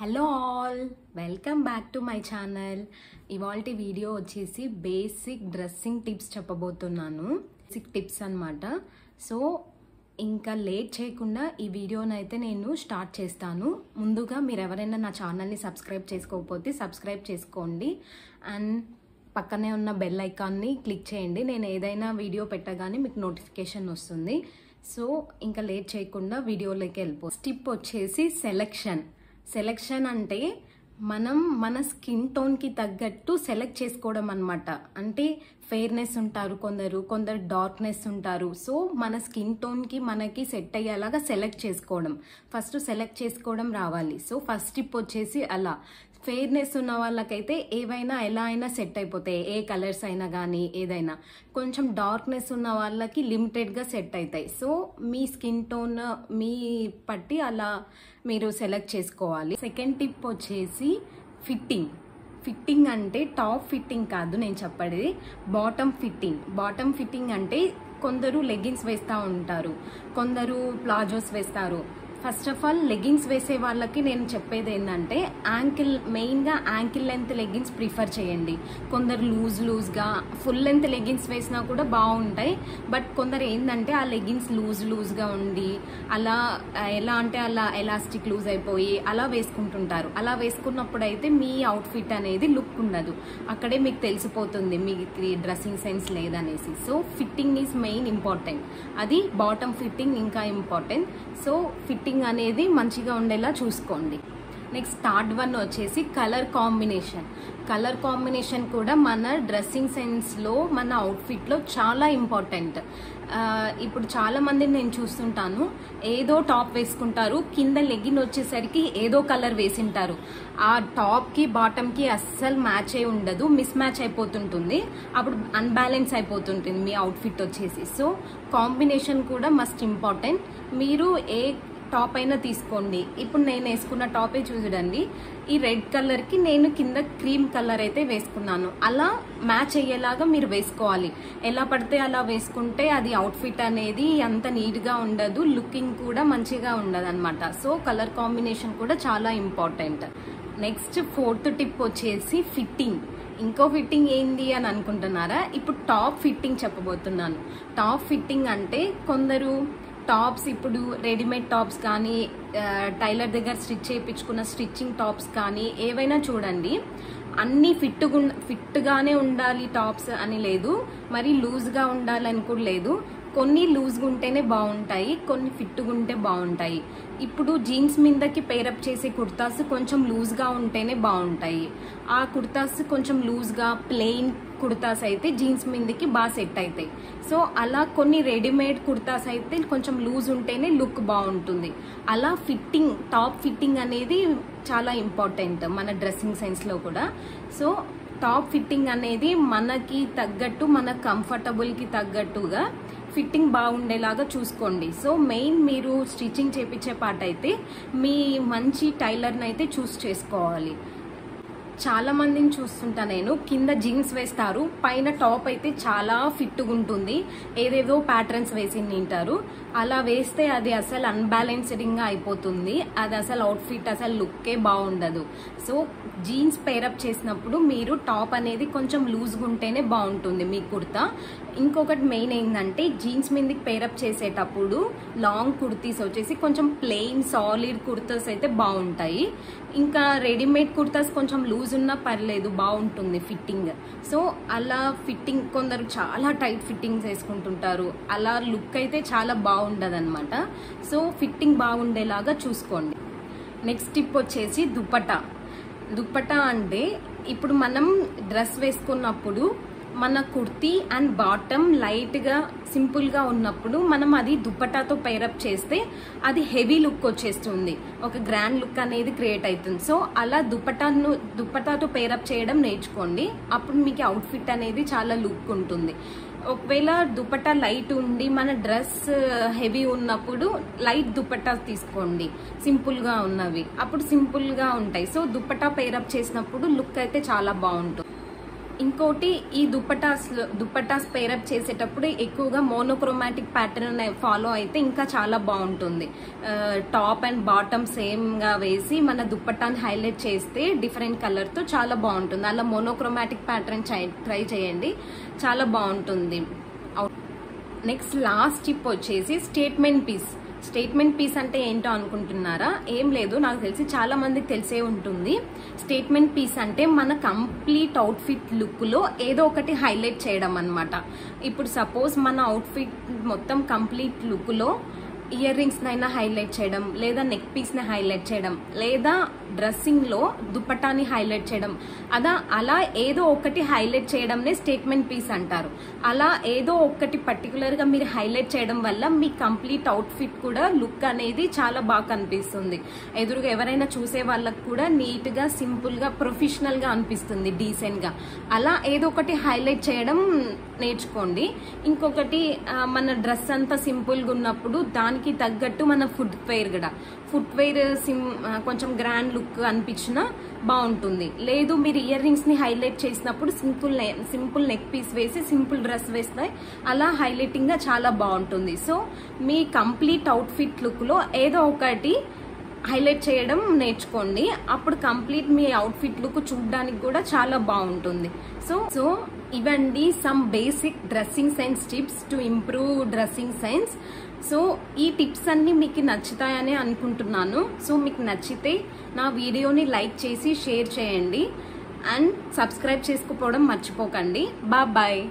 Hello all, welcome back to my channel. ఇవాల్టి video వచ్చేసి basic dressing tips చెప్పబోతున్నాను. Basic tips అన్నమాట. So ఇంకా లేట్ చేయకుండా ఈ వీడియోని అయితే నేను స్టార్ట్ చేస్తాను. ముందుగా మీరు ఎవరైనా నా ఛానల్ని సబ్స్క్రైబ్ చేసుకోకపోతే సబ్స్క్రైబ్ చేసుకోండి అండ్ పక్కనే ఉన్న బెల్ ఐకాన్ని క్లిక్ చేయండి. నేను ఏదైనా వీడియో పెట్టగానే మీకు నోటిఫికేషన్ వస్తుంది. సో ఇంకా లేట్ చేయకుండా వీడియోలోకి వెళ్ళిపో. టిప్ వచ్చేసి సెలెక్షన్ అంటే మనం మన స్కిన్ టోన్కి తగ్గట్టు సెలెక్ట్ చేసుకోవడం అన్నమాట. అంటే ఫెయిర్నెస్ ఉంటారు కొందరు డార్క్నెస్ ఉంటారు. సో మన స్కిన్ టోన్కి మనకి సెట్ అయ్యేలాగా సెలెక్ట్ చేసుకోవడం, ఫస్ట్ సెలెక్ట్ చేసుకోవడం రావాలి. సో ఫస్ట్ టిప్ వచ్చేసి అలా ఫెయిర్నెస్ ఉన్న వాళ్ళకైతే ఏవైనా ఎలా అయినా సెట్ అయిపోతాయి, ఏ కలర్స్ అయినా కానీ ఏదైనా. కొంచెం డార్క్నెస్ ఉన్న వాళ్ళకి లిమిటెడ్గా సెట్ అవుతాయి. సో మీ స్కిన్ టోన్ మీ పట్టి అలా మీరు సెలెక్ట్ చేసుకోవాలి. సెకండ్ టిప్ వచ్చేసి ఫిట్టింగ్ అంటే టాప్ ఫిట్టింగ్ కాదు నేను చెప్పేది, బాటమ్ ఫిట్టింగ్ అంటే కొందరు లెగ్గిన్స్ వేస్తూ ఉంటారు, కొందరు ప్లాజోస్ వేస్తారు. ఫస్ట్ ఆఫ్ ఆల్ లెగ్గిన్స్ వేసే వాళ్ళకి నేను చెప్పేది ఏంటంటే మెయిన్గా యాంకిల్ లెంత్ లెగ్గిన్స్ ప్రిఫర్ చేయండి. కొందరు లూజ్గా ఫుల్ లెంత్ లెగ్గిన్స్ వేసినా కూడా బాగుంటాయి. బట్ కొందరు ఏంటంటే ఆ లెగ్గిన్స్ లూజ్గా ఉండి అలా ఎలా అంటే అలా ఎలాస్టిక్ లూజ్ అయిపోయి అలా వేసుకుంటుంటారు. అలా వేసుకున్నప్పుడు అయితే మీ అవుట్ఫిట్ అనేది లుక్ ఉండదు, అక్కడే మీకు తెలిసిపోతుంది మీకు డ్రెస్సింగ్ సెన్స్ లేదనేసి. So fitting is main important, అది బాటమ్ ఫిట్టింగ్ ఇంకా ఇంపార్టెంట్. సో ఫిట్టింగ్ అనేది మంచిగా ఉండేలా చూసుకోండి. నెక్స్ట్ థర్డ్ వన్ వచ్చేసి కలర్ కాంబినేషన్ కూడా మన డ్రెస్సింగ్ సెన్స్లో మన అవుట్ఫిట్లో చాలా ఇంపార్టెంట్. ఇప్పుడు చాలా మందిని నేను చూస్తుంటాను, ఏదో టాప్ వేసుకుంటారు, కింద లెగ్గిన్ వచ్చేసరికి ఏదో కలర్ వేసింటారు. ఆ టాప్కి బాటమ్కి అస్సలు మ్యాచ్ అయి ఉండదు, మిస్ మ్యాచ్ అయిపోతుంటుంది, అప్పుడు అన్బ్యాలెన్స్ అయిపోతుంటుంది మీ అవుట్ఫిట్ వచ్చేసి. సో కాంబినేషన్ కూడా మస్ట్ ఇంపార్టెంట్. మీరు ఏ టాప్ అయినా తీసుకోండి. ఇప్పుడు నేను వేసుకున్న టాపే చూడండి, ఈ రెడ్ కలర్కి నేను కింద క్రీమ్ కలర్ అయితే వేసుకున్నాను. అలా మ్యాచ్ అయ్యేలాగా మీరు వేసుకోవాలి. ఎలా పడితే అలా వేసుకుంటే అది అవుట్ఫిట్ అనేది అంత నీట్గా ఉండదు, లుకింగ్ కూడా మంచిగా ఉండదు అనమాట. సో కలర్ కాంబినేషన్ కూడా చాలా ఇంపార్టెంట్. నెక్స్ట్ ఫోర్త్ టిప్ వచ్చేసి ఇంకో ఫిట్టింగ్ ఏంది అని అనుకుంటున్నారా? ఇప్పుడు టాప్ ఫిట్టింగ్ చెప్పబోతున్నాను. టాప్ ఫిట్టింగ్ అంటే కొందరు టాప్స్, ఇప్పుడు రెడీమేడ్ టాప్స్ కానీ టైలర్ దగ్గర స్టిచ్ చేయించుకున్న స్టిచ్చింగ్ టాప్స్ కానీ ఏవైనా చూడండి, అన్నీ ఫిట్గానే ఉండాలి టాప్స్ అని లేదు, మరి లూజ్గా ఉండాలని కూడా లేదు. కొన్ని లూజ్గా ఉంటేనే బాగుంటాయి, కొన్ని ఫిట్గా ఉంటే బాగుంటాయి. ఇప్పుడు జీన్స్ మీదకి పేరప్ చేసే కుర్తాస్ కొంచెం లూజ్గా ఉంటేనే బాగుంటాయి. ఆ కుర్తాస్ కొంచెం లూజ్గా ప్లెయిన్ కుర్తాస్ అయితే జీన్స్ మీదకి బాగా సెట్ అవుతాయి. సో అలా కొన్ని రెడీమేడ్ కుర్తాస్ అయితే కొంచెం లూజ్ ఉంటేనే లుక్ బాగుంటుంది. అలా టాప్ ఫిట్టింగ్ అనేది చాలా ఇంపార్టెంట్ మన డ్రెస్సింగ్ సెన్స్లో కూడా. సో టాప్ ఫిట్టింగ్ అనేది మనకి తగ్గట్టు, మన కంఫర్టబుల్కి తగ్గట్టుగా ఫిట్టింగ్ బాగుండేలాగా చూసుకోండి. సో మెయిన్ మీరు స్టిచ్చింగ్ చేయించే పార్ట్ అయితే మీ మంచి టైలర్ని అయితే చూస్ చేసుకోవాలి. చాలా మందిని చూస్తుంటా నేను, కింద జీన్స్ వేస్తారు, పైన టాప్ అయితే చాలా ఫిట్గా ఉంటుంది, ఏదేదో ప్యాటర్న్స్ వేసి నింటారు. అలా వేస్తే అది అసలు అన్బ్యాలెన్స్డ్గా అయిపోతుంది, అది అసలు అవుట్ఫిట్ అసలు లుక్కే బాగుండదు. సో జీన్స్ పేరప్ చేసినప్పుడు మీరు టాప్ అనేది కొంచెం లూజ్గా ఉంటేనే బాగుంటుంది మీ కుర్తా. ఇంకొకటి మెయిన్ ఏంటంటే జీన్స్ మీదకి పేరప్ చేసేటప్పుడు లాంగ్ కుర్తీస్ వచ్చేసి కొంచెం ప్లెయిన్ సాలిడ్ కుర్తాస్ అయితే బాగుంటాయి. ఇంకా రెడీమేడ్ కుర్తాస్ కొంచెం లూజ్ ఉన్నా పర్లేదు, బాగుంటుంది ఫిట్టింగ్. సో అలా ఫిట్టింగ్ కొందరు చాలా టైట్ ఫిట్టింగ్స్ వేసుకుంటుంటారు, అలా లుక్ అయితే చాలా బాగుండదు అనమాట. సో ఫిట్టింగ్ బాగుండేలాగా చూసుకోండి. నెక్స్ట్ టిప్ వచ్చేసి దుప్పటా అంటే ఇప్పుడు మనం డ్రెస్ వేసుకున్నప్పుడు మన కుర్తీ అండ్ బాటమ్ లైట్గా సింపుల్గా ఉన్నప్పుడు మనం అది దుప్పటాతో పేరప్ చేస్తే అది హెవీ లుక్ వచ్చేస్తుంది, ఒక గ్రాండ్ లుక్ అనేది క్రియేట్ అవుతుంది. సో అలా దుప్పటాతో పేరప్ చేయడం నేర్చుకోండి, అప్పుడు మీకు అవుట్ఫిట్ అనేది చాలా లుక్ ఉంటుంది. ఒకవేళ దుపట్టా లైట్ ఉండి మన డ్రెస్ హెవీ ఉన్నప్పుడు లైట్ దుపట్టా తీసుకోండి, సింపుల్గా ఉన్నవి, అప్పుడు సింపుల్గా ఉంటాయి. సో దుపట్టా పేరప్ చేసినప్పుడు లుక్ అయితే చాలా బాగుంటుంది. ఇంకోటి ఈ దుపట్టాస్ పేరప్ చేసేటప్పుడు ఎక్కువగా మోనోక్రోమాటిక్ ప్యాటర్న్ ఫాలో అయితే ఇంకా చాలా బాగుంటుంది. టాప్ అండ్ బాటమ్ సేమ్ గా వేసి మన దుపట్టాని హైలైట్ చేస్తే డిఫరెంట్ కలర్ తో చాలా బాగుంటుంది. అలా మోనోక్రోమాటిక్ ప్యాటర్న్ ట్రై చేయండి, చాలా బాగుంటుంది. నెక్స్ట్ లాస్ట్ టిప్ వచ్చేసి స్టేట్మెంట్ పీస్ అంటే ఏంటో అనుకుంటున్నారా? ఏం లేదు, నాకు తెలిసి చాలా మందికి తెలిసే ఉంటుంది. స్టేట్మెంట్ పీస్ అంటే మన కంప్లీట్ అవుట్ఫిట్ లుక్ లో ఏదో ఒకటి హైలైట్ చేయడం అన్నమాట. ఇప్పుడు సపోజ్ మన అవుట్ఫిట్ మొత్తం కంప్లీట్ లుక్ లో ఇయర్ రింగ్స్ నైనా హైలైట్ చేయడం, లేదా నెక్ పీస్ ని హైలైట్ చేయడం, లేదా డ్రెస్సింగ్ లో దుపట్టాని హైలైట్ చేయడం, అలా ఏదో ఒకటి హైలైట్ చేయడంనే స్టేట్మెంట్ పీస్ అంటారు. అలా ఏదో ఒకటి పర్టికులర్ గా మీరు హైలైట్ చేయడం వల్ల మీ కంప్లీట్ అవుట్ఫిట్ కూడా లుక్ అనేది చాలా బాగా కనిపిస్తుంది. ఎదురుగా ఎవరైనా చూసే వాళ్ళకు కూడా నీట్ గా, సింపుల్ గా, ప్రొఫెషనల్ గా అనిపిస్తుంది, డీసెంట్ గా. అలా ఏదో ఒకటి హైలైట్ చేయడం నేర్చుకోండి. ఇంకొకటి, మన డ్రెస్ అంతా సింపుల్ గా ఉన్నప్పుడు దానికి తగ్గట్టు మన ఫుట్ వేర్ కొంచెం గ్రాండ్ లుక్ అనిపించినా బాగుంటుంది. లేదు, మీరు ఇయర్ రింగ్స్ ని హైలైట్ చేసినప్పుడు సింపుల్ నెక్ పీస్ వేసి సింపుల్ డ్రెస్ వేస్తే అలా హైలైటింగ్ గా చాలా బాగుంటుంది. సో మీ కంప్లీట్ అవుట్ఫిట్ లుక్ లో ఏదో ఒకటి హైలైట్ చేయడం నేర్చుకోండి. అప్పుడు కంప్లీట్ మీ అవుట్ఫిట్ లుక్ చూడడానికి కూడా చాలా బాగుంటుంది. సో ఇవండి some basic dressing sense tips to improve dressing sense. So ఈ టిప్స్ అన్ని మీకు నచ్చుతాయని అనుకుంటున్నాను. సో మీకు నచ్చితే నా వీడియోని లైక్ చేసి షేర్ చేయండి అండ్ సబ్స్క్రైబ్ చేసుకోవడం మర్చిపోకండి. బాయ్.